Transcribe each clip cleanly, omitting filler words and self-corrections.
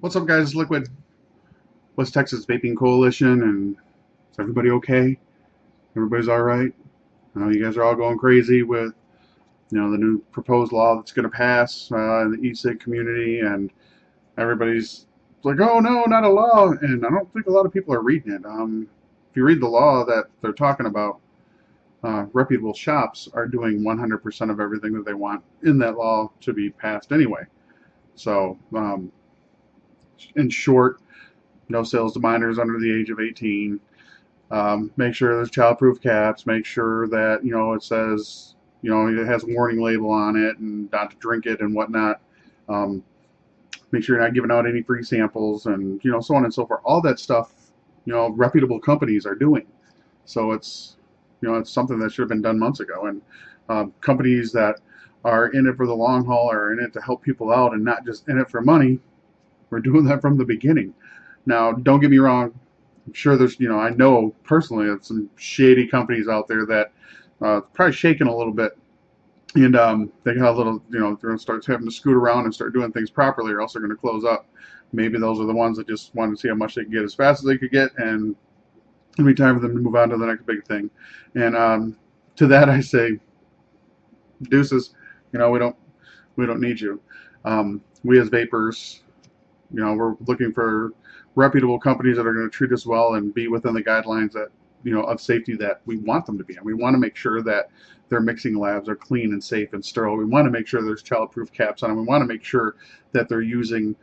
What's up, guys? Liquid, West Texas Vaping Coalition, and is everybody okay? Everybody's all right? I know you guys are all going crazy with the new proposed law that's going to pass in the e-cig community, and everybody's like, "Oh no, not a law!" And I don't think a lot of people are reading it. If you read the law that they're talking about, reputable shops are doing 100% of everything that they want in that law to be passed anyway. So, in short, no sales to minors under the age of 18. Make sure there's childproof caps. Make sure that it says it has a warning label on it and not to drink it and whatnot. Um, Make sure you're not giving out any free samples and so on and so forth. All that stuff, reputable companies are doing. So it's something that should have been done months ago. And companies that are in it for the long haul, are in it to help people out and not just in it for money, we're doing that from the beginning. Now, don't get me wrong. I'm sure there's, I know personally of some shady companies out there that probably shaking a little bit. And they got a little, they're going to start having to scoot around and start doing things properly, or else they're going to close up. Maybe those are the ones that just wanted to see how much they could get as fast as they could get, and it'll be time for them to move on to the next big thing. And to that, I say, deuces. We don't need you. We as vapors, we're looking for reputable companies that are going to treat us well and be within the guidelines that of safety that we want them to be. And we want to make sure that their mixing labs are clean and safe and sterile. We want to make sure there's childproof caps on them. We want to make sure that they're using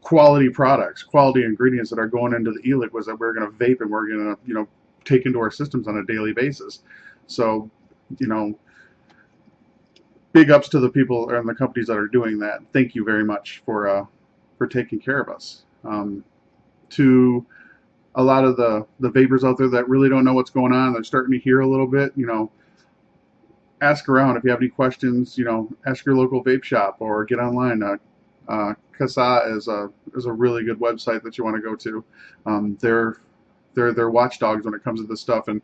quality products, quality ingredients that are going into the e-liquids that we're going to vape and we're going to take into our systems on a daily basis. So big ups to the people and the companies that are doing that. Thank you very much for taking care of us. To a lot of the vapors out there that really don't know what's going on, they're starting to hear a little bit, ask around. If you have any questions, ask your local vape shop or get online. CASA is a really good website that you want to go to. They're watchdogs when it comes to this stuff, and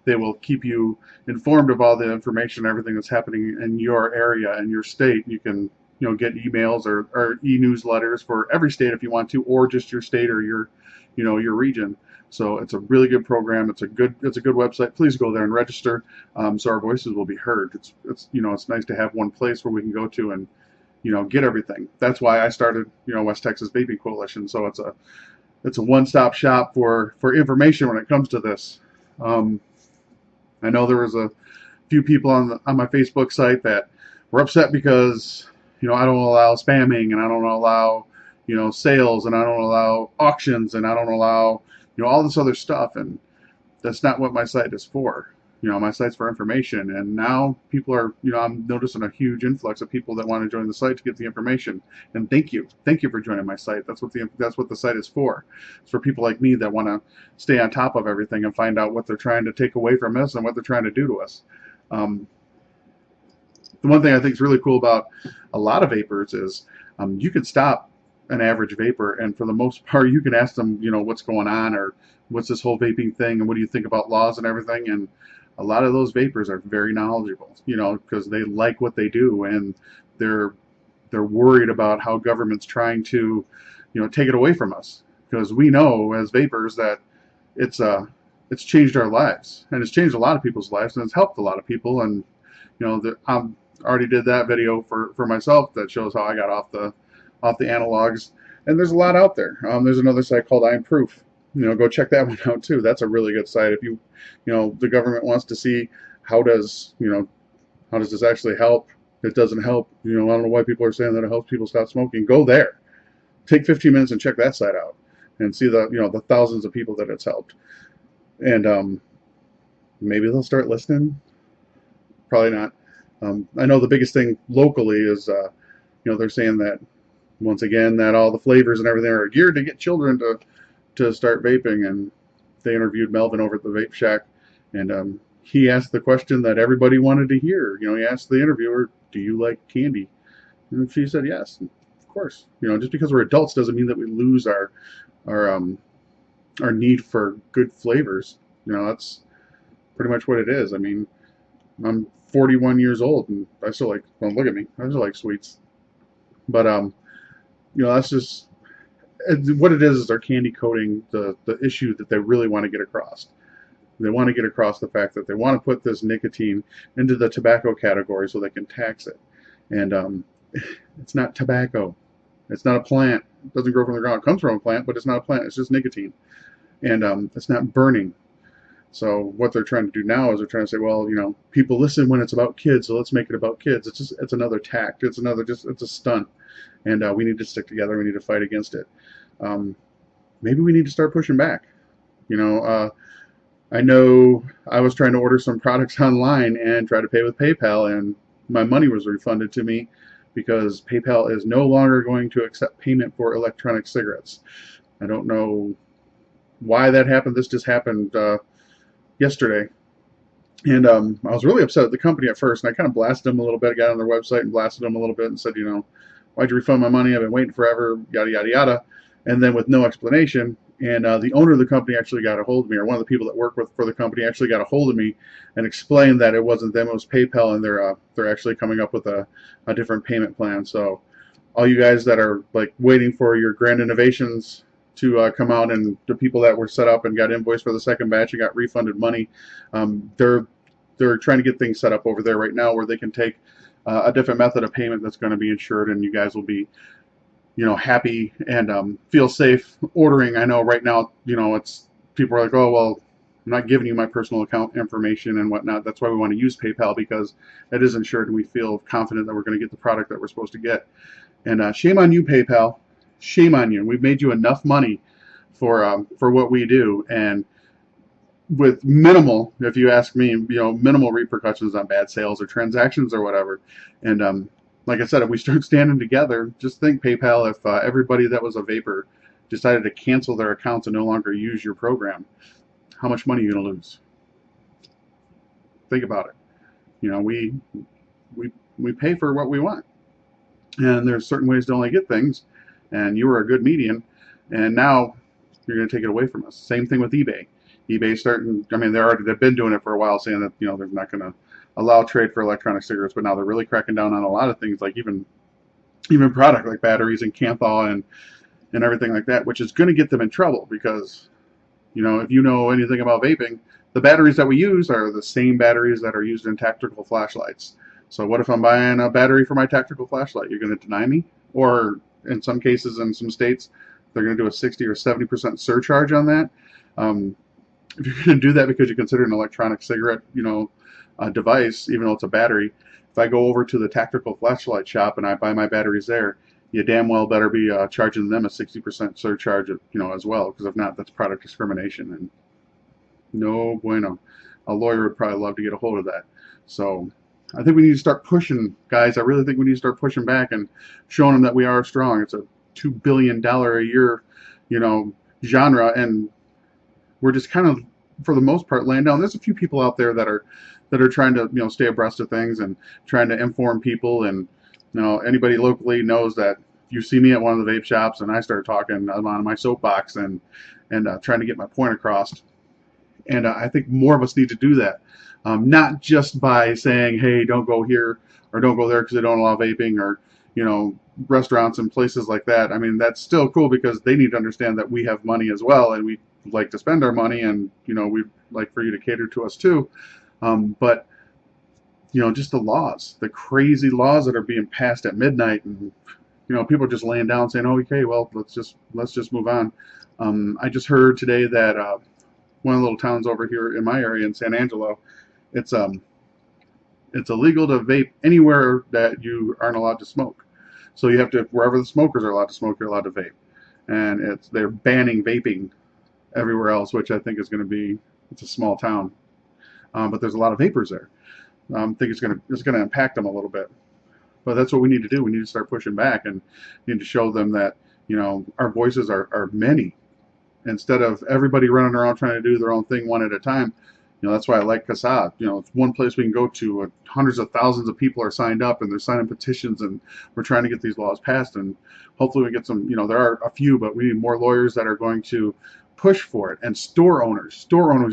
they will keep you informed of all the information, everything that's happening in your area and your state. You can get emails or e-newsletters for every state if you want to, or just your state or your region. So it's a really good program. It's a good website. Please go there and register, so our voices will be heard. It's nice to have one place where we can go to and get everything. That's why I started West Texas Vaping Coalition. So it's a one-stop shop for information when it comes to this. I know there was a few people on my Facebook site that were upset because I don't allow spamming, and I don't allow sales, and I don't allow auctions, and I don't allow all this other stuff. And that's not what my site is for. My site's for information. And now people are, I'm noticing a huge influx of people that want to join the site to get the information. And thank you for joining my site. That's what the site is for. It's for people like me that want to stay on top of everything and find out what they're trying to take away from us and what they're trying to do to us. The one thing I think is really cool about a lot of vapors is you can stop an average vapor, and for the most part, you can ask them, what's going on, or what's this whole vaping thing, and what do you think about laws and everything. And a lot of those vapors are very knowledgeable, because they like what they do, and they're worried about how government's trying to, take it away from us. Because we know as vapors that it's changed our lives, and it's changed a lot of people's lives, and it's helped a lot of people. And I already did that video for myself that shows how I got off the analogs, and there's a lot out there. There's another site called I'm Proof. Go check that one out too. That's a really good site. If the government wants to see how does this actually help? It doesn't help. I don't know why people are saying that it helps people stop smoking. Go there. Take 15 minutes and check that site out and see the thousands of people that it's helped. And maybe they'll start listening. Probably not. I know the biggest thing locally is they're saying that once again that all the flavors and everything are geared to get children to start vaping. And they interviewed Melvin over at the Vape Shack, and he asked the question that everybody wanted to hear. He asked the interviewer, "Do you like candy?" And she said yes, of course. Just because we're adults doesn't mean that we lose our need for good flavors. That's pretty much what it is. I mean, I'm 41 years old, and I still like, well, look at me, I still like sweets. But that's just what it is they're candy coating the issue that they really want to get across. They want to get across the fact that they want to put this nicotine into the tobacco category so they can tax it. And it's not tobacco. It's not a plant. It doesn't grow from the ground. It comes from a plant, but it's not a plant. It's just nicotine. And it's not burning. So what they're trying to do now is they're trying to say, well, people listen when it's about kids, so let's make it about kids. It's another tact. It's a stunt. And we need to stick together. We need to fight against it. Maybe we need to start pushing back. I know I was trying to order some products online and try to pay with PayPal, and my money was refunded to me because PayPal is no longer going to accept payment for electronic cigarettes. I don't know why that happened. This just happened yesterday. And I was really upset at the company at first, and I kind of blasted them a little bit. I got on their website and blasted them a little bit and said, why'd you refund my money? I've been waiting forever, yada, yada, yada. And then with no explanation. And the owner of the company actually got a hold of me, or one of the people that work for the company actually got a hold of me and explained that it wasn't them, it was PayPal, and they're actually coming up with a different payment plan. So all you guys that are like waiting for your grand innovations to come out, and the people that were set up and got invoiced for the second batch and got refunded money, they're trying to get things set up over there right now where they can take a different method of payment that's going to be insured, and you guys will be happy and feel safe ordering. I know right now, it's people are like, oh, well, I'm not giving you my personal account information and whatnot. That's why we want to use PayPal, because it is insured and we feel confident that we're going to get the product that we're supposed to get. And shame on you, PayPal. Shame on you. We've made you enough money for what we do, and with minimal, if you ask me, minimal repercussions on bad sales or transactions or whatever. And like I said, if we start standing together, just think PayPal, if everybody that was a vapor decided to cancel their accounts and no longer use your program, how much money are you going to lose? Think about it. We pay for what we want. And there's certain ways to only get things. And you were a good median. And now you're going to take it away from us. Same thing with eBay. eBay starting, they've been doing it for a while, saying that, they're not going to allow trade for electronic cigarettes, but now they're really cracking down on a lot of things, like even product like batteries and Canthal and everything like that, which is going to get them in trouble because, if you know anything about vaping, the batteries that we use are the same batteries that are used in tactical flashlights. So what if I'm buying a battery for my tactical flashlight? You're going to deny me? Or in some cases, in some states, they're going to do a 60 or 70% surcharge on that. If you're going to do that because you consider an electronic cigarette, device, even though it's a battery, if I go over to the tactical flashlight shop and I buy my batteries there, you damn well better be charging them a 60% surcharge, as well, because if not, that's product discrimination, and no bueno. A lawyer would probably love to get a hold of that. So I think we need to start pushing, guys. I really think we need to start pushing back and showing them that we are strong. It's a $2 billion a year, genre, and we're just kind of, for the most part, laying down. There's a few people out there that are trying to stay abreast of things and trying to inform people, and anybody locally knows that if you see me at one of the vape shops and I start talking, I'm on my soapbox and trying to get my point across. And I think more of us need to do that, not just by saying, hey, don't go here or don't go there because they don't allow vaping, or restaurants and places like that. That's still cool because they need to understand that we have money as well, and we like to spend our money, and we'd like for you to cater to us too. But just the laws, the crazy laws that are being passed at midnight, and people are just laying down saying, oh, okay, well, let's just move on. I just heard today that one of the little towns over here in my area in San Angelo, it's illegal to vape anywhere that you aren't allowed to smoke. So you have to, wherever the smokers are allowed to smoke, you're allowed to vape, and they're banning vaping everywhere else, which I think is going to be, it's a small town. But there's a lot of vapors there. I think it's going to impact them a little bit. But that's what we need to do. We need to start pushing back and need to show them that our voices are many, instead of everybody running around trying to do their own thing one at a time. That's why I like CASAD. It's one place we can go to. Hundreds of thousands of people are signed up, and they're signing petitions, and we're trying to get these laws passed. And hopefully we get some. There are a few, but we need more lawyers that are going to push for it. And store owners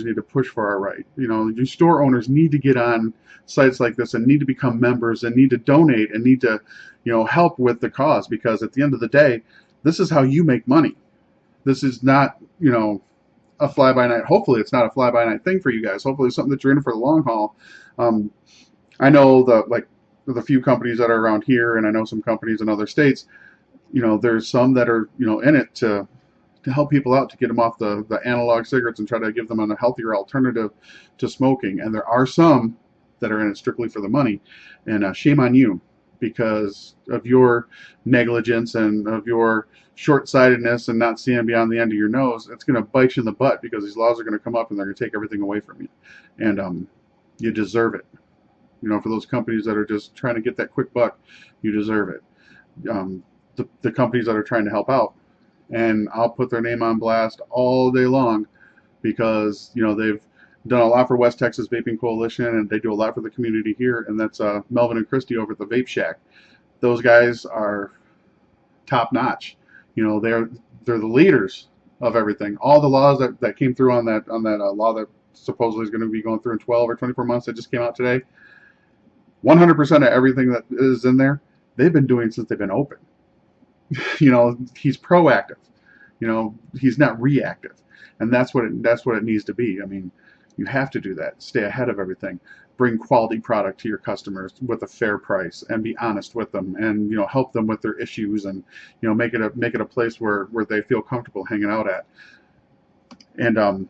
need to push for our right. You store owners need to get on sites like this and need to become members and need to donate and need to help with the cause, because at the end of the day, This is how you make money. This is not, a fly-by-night. Hopefully it's not a fly-by-night thing for you guys. Hopefully it's something that you're in for the long haul. I know the few companies that are around here, and I know some companies in other states, there's some that are, in it to help people out, to get them off the analog cigarettes and try to give them a healthier alternative to smoking. And there are some that are in it strictly for the money. And shame on you, because of your negligence and of your short-sightedness and not seeing beyond the end of your nose. It's going to bite you in the butt, because these laws are going to come up and they're going to take everything away from you. And you deserve it. For those companies that are just trying to get that quick buck, you deserve it. The companies that are trying to help out, and I'll put their name on blast all day long, because they've done a lot for West Texas Vaping Coalition, and they do a lot for the community here, and that's Melvin and Christy over at the Vape Shack. Those guys are top notch. They're the leaders of everything. All the laws that came through on that law that supposedly is going to be going through in 12 or 24 months that just came out today, 100% of everything that is in there, they've been doing since they've been open. He's proactive. He's not reactive, and that's what it needs to be. I mean, you have to do that. Stay ahead of everything. Bring quality product to your customers with a fair price, and be honest with them, and help them with their issues, and make it a place where they feel comfortable hanging out at. And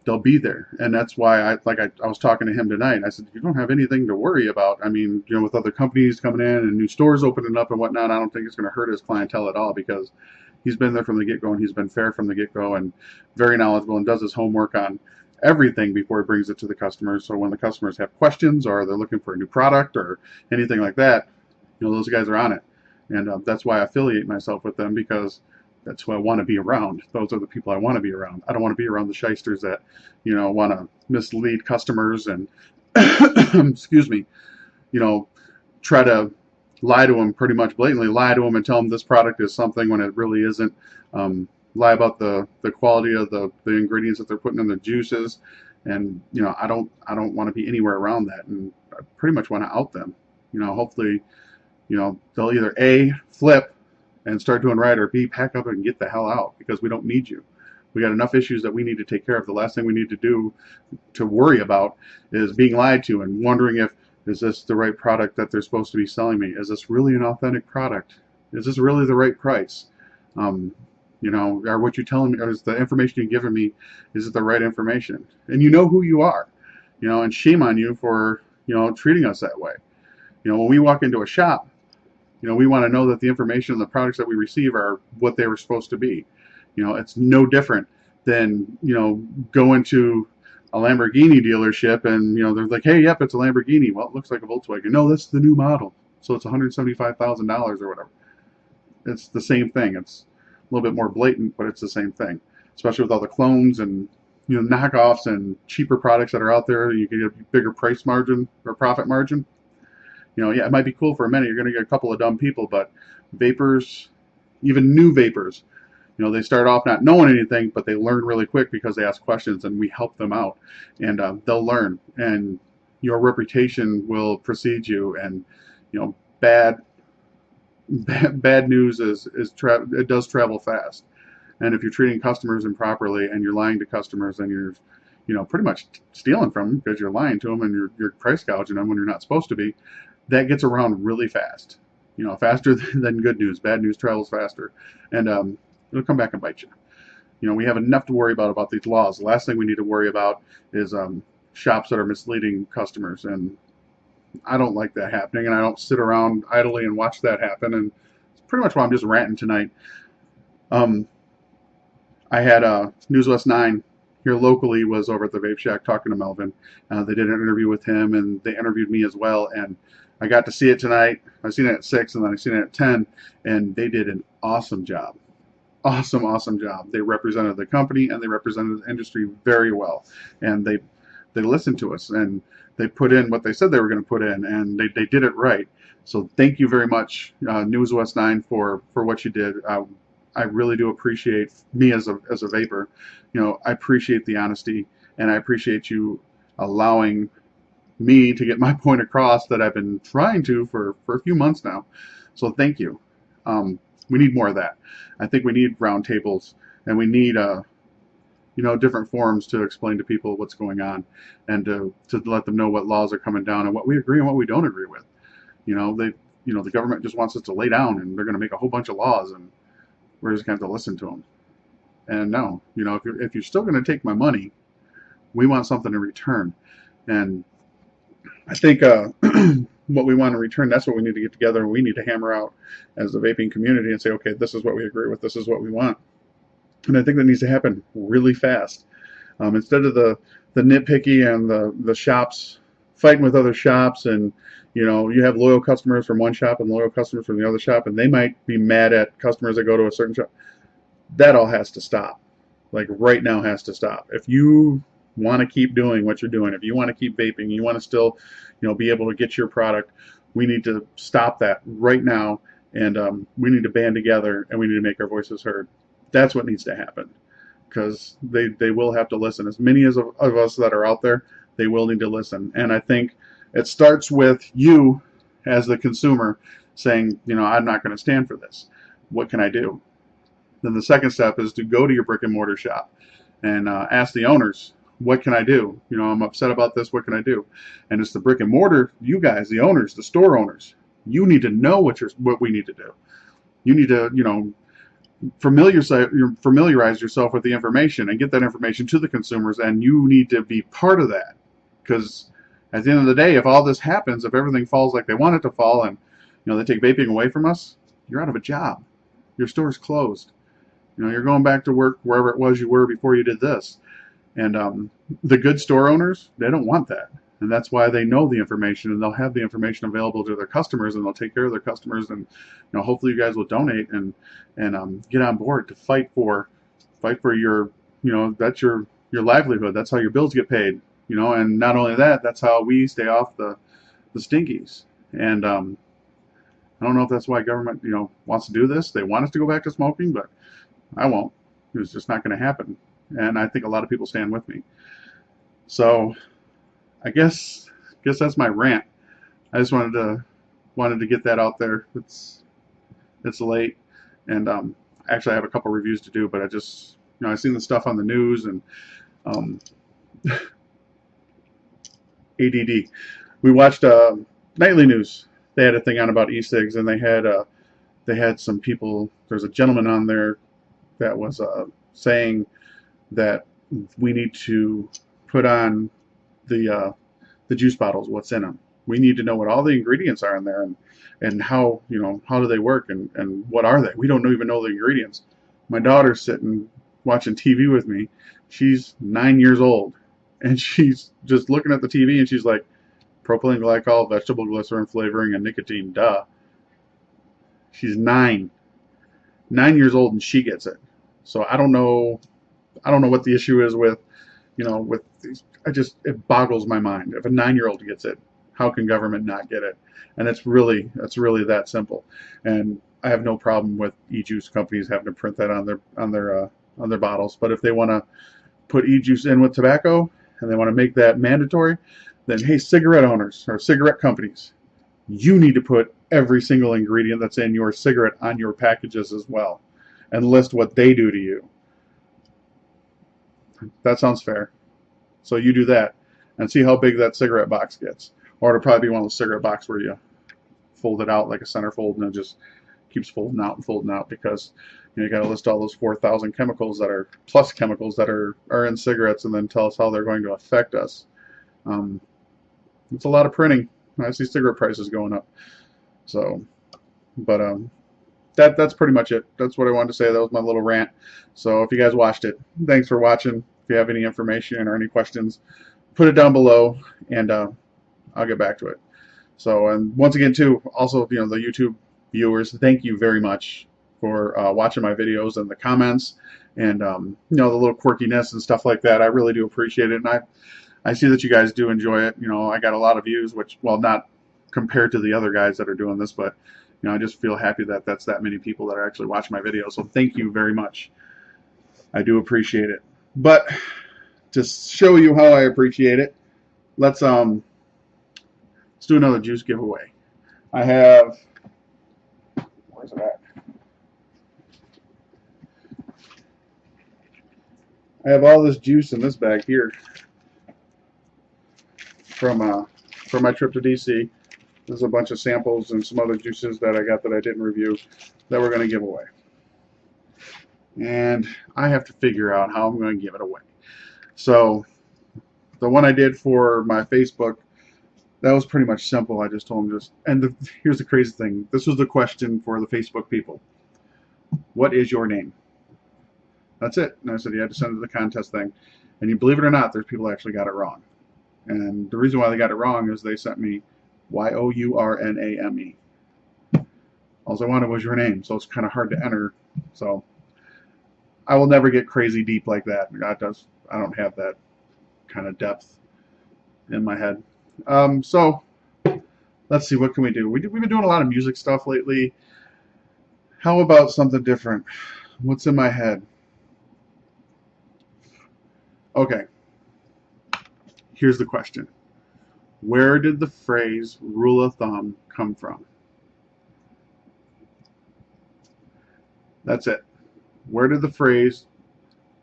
they'll be there. And that's why I was talking to him tonight. I said, you don't have anything to worry about. I mean, with other companies coming in and new stores opening up and whatnot, I don't think it's going to hurt his clientele at all, because he's been there from the get-go, and he's been fair from the get-go, and very knowledgeable, and does his homework on everything before he brings it to the customers. So when the customers have questions, or they're looking for a new product or anything like that, those guys are on it. And that's why I affiliate myself with them, because that's who I want to be around. Those are the people I want to be around. I don't want to be around the shysters that, want to mislead customers and, excuse me, try to lie to them, pretty much blatantly lie to them and tell them this product is something when it really isn't. Lie about the quality of the ingredients that they're putting in the juices. And, I don't want to be anywhere around that. And I pretty much want to out them. Hopefully, they'll either A, flip and start doing right, or B, pack up and get the hell out, because we don't need you. We got enough issues that we need to take care of. The last thing we need to do, to worry about, is being lied to and wondering is this the right product that they're supposed to be selling me? Is this really an authentic product? Is this really the right price? Or what you're telling me, or is the information you're giving me, is it the right information? And you know who you are, and shame on you for, treating us that way. When we walk into a shop, we want to know that the information and the products that we receive are what they were supposed to be. It's no different than, going to a Lamborghini dealership and, they're like, hey, yep, it's a Lamborghini. Well, it looks like a Volkswagen. No, that's the new model. So it's $175,000 or whatever. It's the same thing. It's a little bit more blatant, but it's the same thing, especially with all the clones and, knockoffs and cheaper products that are out there. You can get a bigger price margin or profit margin. Yeah, it might be cool for a minute. You're going to get a couple of dumb people, but vapors, even new vapors, they start off not knowing anything, but they learn really quick because they ask questions, and we help them out, and they'll learn, and your reputation will precede you. And bad news it does travel fast, and if you're treating customers improperly and you're lying to customers, and you're pretty much stealing from them because you're lying to them, and you're price gouging them when you're not supposed to be, that gets around really fast. Faster than good news. Bad news travels faster, and it'll come back and bite you. We have enough to worry about these laws. The last thing we need to worry about is shops that are misleading customers, and I don't like that happening, and I don't sit around idly and watch that happen. And it's pretty much why I'm just ranting tonight. I had News West 9 here locally was over at the Vape Shack talking to Melvin. They did an interview with him, and they interviewed me as well, and I got to see it tonight. I seen it at 6, and then I seen it at 10, and they did an awesome job. Awesome job. They represented the company, and they represented the industry very well, and they listened to us, and they put in what they said they were going to put in, and they did it right. So thank you very much, News West 9, for what you did. I really do appreciate, me as a vapor, I appreciate the honesty, and I appreciate you allowing me to get my point across that I've been trying to for a few months now. So thank you. We need more of that. I think we need roundtables, and we need different forums to explain to people what's going on, and to let them know what laws are coming down and what we agree and what we don't agree with. The government just wants us to lay down, and they're going to make a whole bunch of laws, and we're just going to have to listen to them. And no, if you're still going to take my money, we want something in return. And I think what we want in return, that's what we need to get together, and we need to hammer out as the vaping community and say, okay, this is what we agree with, this is what we want. And I think that needs to happen really fast. Instead of the nitpicky and the shops fighting with other shops, and you have loyal customers from one shop and loyal customers from the other shop, and they might be mad at customers that go to a certain shop. That all has to stop. Like right now has to stop. If you want to keep doing what you're doing, if you want to keep vaping, you want to still be able to get your product, we need to stop that right now, and we need to band together, and we need to make our voices heard. That's what needs to happen, because they will have to listen. As many of us that are out there, they will need to listen. And I think it starts with you as the consumer saying, I'm not going to stand for this. What can I do? Then the second step is to go to your brick and mortar shop and ask the owners, what can I do? I'm upset about this. What can I do? And it's the brick and mortar, you guys, the owners, the store owners. You need to know what we need to do. You need to, familiarize yourself with the information and get that information to the consumers, and you need to be part of that. Because at the end of the day, if all this happens, if everything falls like they want it to fall, and they take vaping away from us, you're out of a job. Your store's closed. You're going back to work wherever it was you were before you did this. And the good store owners, they don't want that. And that's why they know the information, and they'll have the information available to their customers, and they'll take care of their customers. And hopefully you guys will donate and get on board to fight for your that's your livelihood. That's how your bills get paid. And not only that, that's how we stay off the stinkies. And I don't know if that's why government wants to do this. They want us to go back to smoking, but I won't. It's just not going to happen. And I think a lot of people stand with me. So I guess that's my rant. I just wanted to get that out there. It's late, and actually I have a couple reviews to do, but I just I've seen the stuff on the news, and ADD. We watched nightly news. They had a thing on about e-cigs, and they had some people. There's a gentleman on there that was saying that we need to put on the juice bottles, what's in them. We need to know what all the ingredients are in there, and how how do they work, and what are they. We don't even know the ingredients. My daughter's sitting watching TV with me. She's 9 years old, and she's just looking at the TV, and she's like, propylene glycol, vegetable glycerin flavoring, and nicotine. Duh. She's 9 years old, and she gets it. So I don't know what the issue is with with these. It boggles my mind. If a 9-year-old gets it, how can government not get it? And it's really that simple. And I have no problem with e-juice companies having to print that on their bottles. But if they want to put e-juice in with tobacco, and they want to make that mandatory, then hey, cigarette owners or cigarette companies, you need to put every single ingredient that's in your cigarette on your packages as well, and list what they do to you. That sounds fair. So you do that and see how big that cigarette box gets. Or it'll probably be one of those cigarette boxes where you fold it out like a centerfold, and it just keeps folding out and folding out, because you got to list all those 4,000 chemicals that are plus chemicals that are in cigarettes, and then tell us how they're going to affect us. It's a lot of printing. I see cigarette prices going up. So, but that's pretty much it. That's what I wanted to say. That was my little rant. So if you guys watched it, thanks for watching. If you have any information or any questions, put it down below, and I'll get back to it. So, and once again too, also the YouTube viewers, thank you very much for watching my videos, and the comments, and the little quirkiness and stuff like that. I really do appreciate it, and I see that you guys do enjoy it. I got a lot of views, which, well, not compared to the other guys that are doing this, but I just feel happy that that's that many people that are actually watching my videos. So thank you very much. I do appreciate it. But to show you how I appreciate it, let's do another juice giveaway. I have, where's it at? I have all this juice in this bag here from my trip to DC. There's a bunch of samples and some other juices that I got that I didn't review that we're going to give away. And I have to figure out how I'm going to give it away. So the one I did for my Facebook, that was pretty much simple. I just told them here's the crazy thing. This was the question for the Facebook people. What is your name? That's it. And I said you had to send it to the contest thing. And you believe it or not, there's people that actually got it wrong. And the reason why they got it wrong is they sent me YOURNAME. All I wanted was your name, so it's kind of hard to enter. So I will never get crazy deep like that. I don't have that kind of depth in my head. So let's see, what can we do? We've been doing a lot of music stuff lately. How about something different? What's in my head? Okay. Here's the question. Where did the phrase rule of thumb come from? That's it. Where did the phrase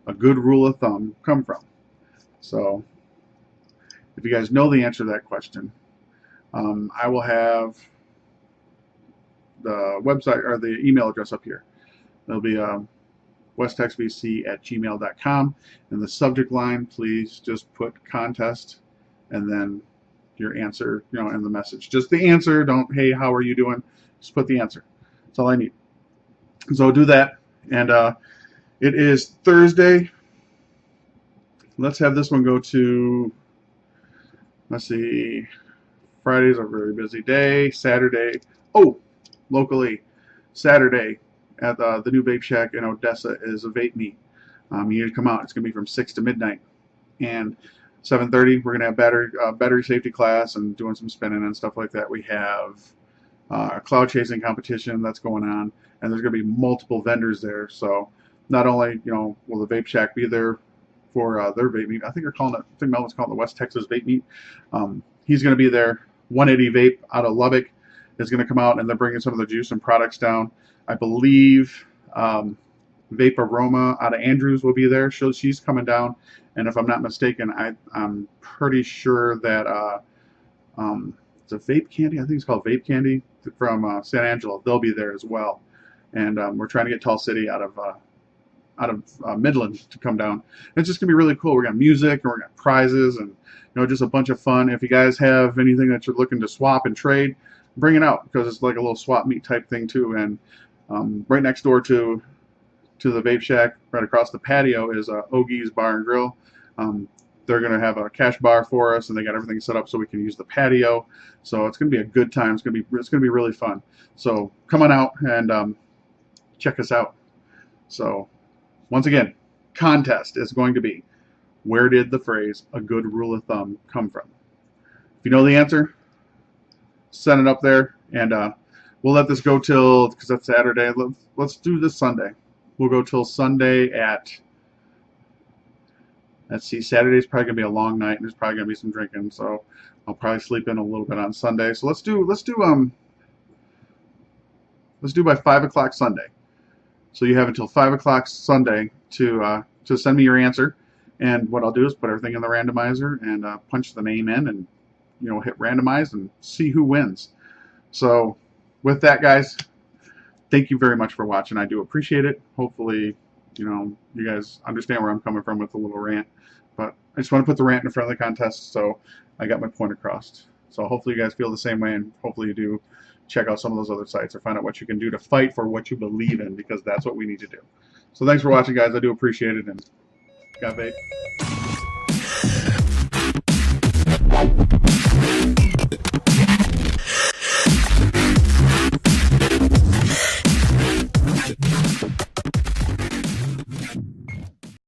a good rule of thumb come from? So if you guys know the answer to that question, I will have the website or the email address up here. It'll be westtexvc@gmail.com. In the subject line, please just put contest and then your answer, in the message. Just the answer. Don't, hey, how are you doing? Just put the answer. That's all I need. So do that. And it is Thursday. Let's have this one go to, let's see, Friday's a very busy day. Saturday, locally, Saturday at the new Vape Shack in Odessa is a vape meet. You need to come out. It's going to be from 6 to midnight. And 7:30, we're going to have battery safety class and doing some spinning and stuff like that. We have a cloud chasing competition that's going on, and there's going to be multiple vendors there. So not only, will the Vape Shack be there for their vape meet. I think Melvin's calling it the West Texas Vape Meet. He's going to be there. 180 Vape out of Lubbock is going to come out, and they're bringing some of the juice and products down. I believe Vape Aroma out of Andrews will be there. She's coming down, and if I'm not mistaken, I'm pretty sure that it's a Vape Candy. I think it's called Vape Candy from San Angelo. They'll be there as well, and we're trying to get Tall City out of Midland to come down. It's just gonna be really cool. We're got music and we're got prizes and just a bunch of fun. If you guys have anything that you're looking to swap and trade, bring it out, because it's like a little swap meet type thing too. And right next door to the Vape Shack, right across the patio, is Ogie's Bar and Grill. They're gonna have a cash bar for us, and they got everything set up so we can use the patio. So it's gonna be a good time. It's gonna be really fun. So come on out and check us out. So once again, contest is going to be, where did the phrase a good rule of thumb come from? If you know the answer, send it up there, and we'll let this go till, because that's Saturday. Let's do this Sunday. We'll go till Sunday at, let's see, Saturday's probably gonna be a long night, and there's probably gonna be some drinking, so I'll probably sleep in a little bit on Sunday. So let's do by 5 o'clock Sunday. So you have until 5 o'clock Sunday to send me your answer, and what I'll do is put everything in the randomizer and punch the name in, and hit randomize and see who wins. So with that, guys, thank you very much for watching. I do appreciate it. Hopefully, you guys understand where I'm coming from with the little rant, but I just want to put the rant in front of the contest, so I got my point across. So hopefully you guys feel the same way, and hopefully you do check out some of those other sites or find out what you can do to fight for what you believe in, because that's what we need to do. So thanks for watching, guys. I do appreciate it, and got vape.